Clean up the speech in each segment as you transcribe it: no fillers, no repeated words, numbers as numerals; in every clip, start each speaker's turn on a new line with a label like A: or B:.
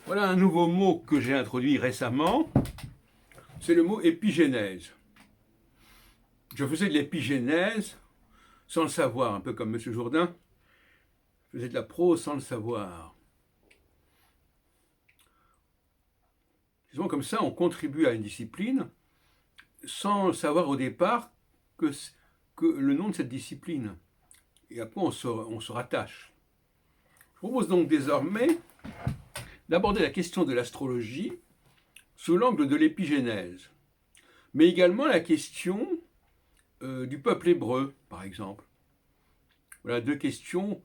A: Voilà un nouveau mot que j'ai introduit récemment, c'est le mot épigénèse. Je faisais de l'épigénèse sans le savoir, un peu comme M. Jourdain faisait de la prose sans le savoir. Disons comme ça, on contribue à une discipline sans savoir au départ que le nom de cette discipline. Et après, on se rattache. Je propose donc désormais d'aborder la question de l'astrologie sous l'angle de l'épigénèse, mais également la question du peuple hébreu, par exemple. Voilà deux questions,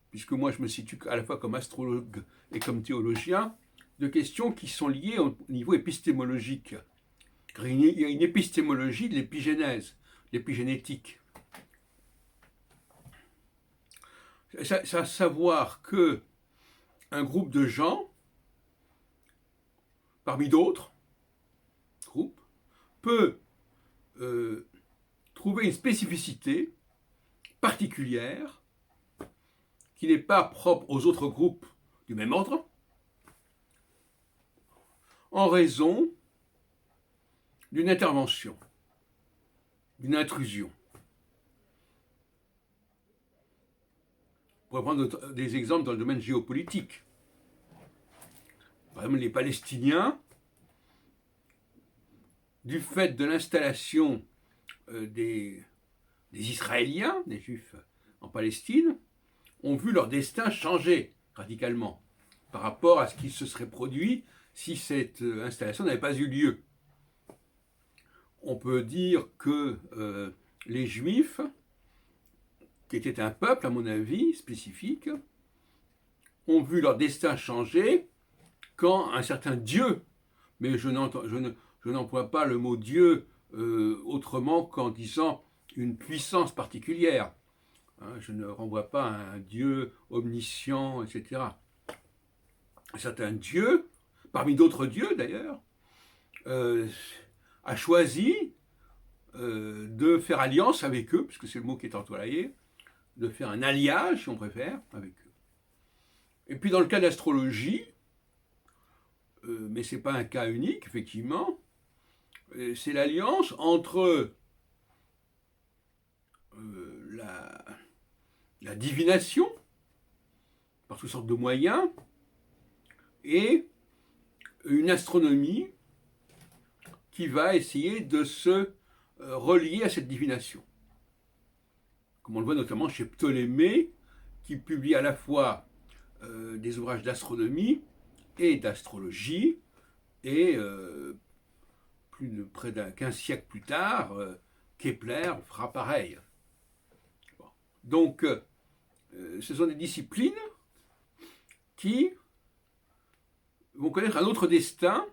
A: puisque moi je me situe à la fois comme astrologue et comme théologien, deux questions qui sont liées au niveau épistémologique. Il y a une épistémologie de l'épigénèse, l'épigénétique. C'est à savoir que un groupe de gens, parmi d'autres groupes, peut trouver une spécificité particulière qui n'est pas propre aux autres groupes du même ordre, en raison d'une intervention, d'une intrusion. On pourrait prendre des exemples dans le domaine géopolitique. Par exemple, les Palestiniens, du fait de l'installation des Israéliens, des Juifs en Palestine, ont vu leur destin changer radicalement par rapport à ce qui se serait produit si cette installation n'avait pas eu lieu. On peut dire que les Juifs, qui étaient un peuple, à mon avis, spécifique, ont vu leur destin changer quand un certain Dieu, mais je n'emploie pas le mot Dieu autrement qu'en disant une puissance particulière. Je ne renvoie pas à un Dieu omniscient, etc. Un certain Dieu, parmi d'autres dieux d'ailleurs, a choisi de faire alliance avec eux, puisque c'est le mot qui est employé, de faire un alliage, si on préfère, avec eux. Et puis dans le cas d'astrologie, mais ce n'est pas un cas unique, effectivement, c'est l'alliance entre la divination, par toutes sortes de moyens, et une astronomie qui va essayer de se relier à cette divination. Comme on le voit notamment chez Ptolémée, qui publie à la fois des ouvrages d'astronomie et d'astrologie, et près d'15 siècles plus tard, Kepler fera pareil. Bon. Donc, ce sont des disciplines qui vont connaître un autre destin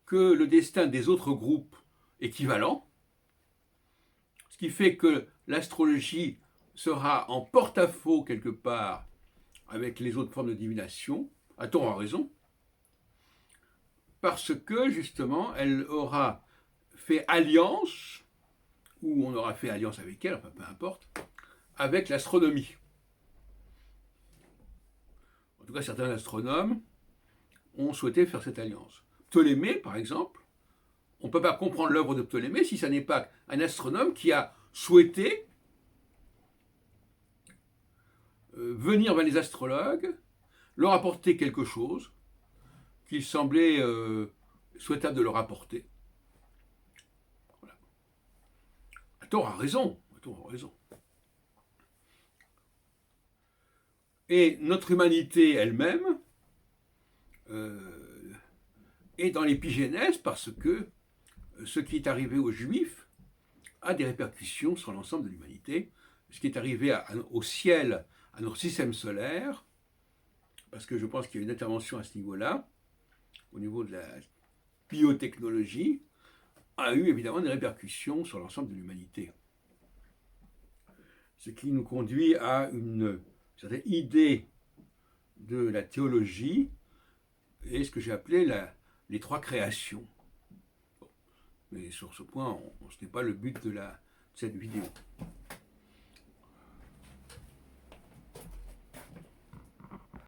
A: que le destin des autres groupes équivalents, ce qui fait que l'astrologie sera en porte-à-faux quelque part avec les autres formes de divination, à tort ou à raison, parce que justement elle aura fait alliance, ou on aura fait alliance avec elle, enfin peu importe, avec l'astronomie. En tout cas, certains astronomes ont souhaité faire cette alliance. Ptolémée, par exemple, on ne peut pas comprendre l'œuvre de Ptolémée si ce n'est pas un astronome qui a souhaité venir vers les astrologues, leur apporter quelque chose qu'il semblait souhaitable de leur apporter. Voilà. À tort, à raison. À tort, à raison. Et notre humanité elle-même est dans l'épigénèse parce que ce qui est arrivé aux Juifs a des répercussions sur l'ensemble de l'humanité. Ce qui est arrivé au ciel, à notre système solaire, parce que je pense qu'il y a une intervention à ce niveau-là, au niveau de la biotechnologie, a eu évidemment des répercussions sur l'ensemble de l'humanité. Ce qui nous conduit à une certaine idée de la théologie et ce que j'ai appelé les trois créations. Bon. Mais sur ce point, ce n'est pas le but de cette vidéo.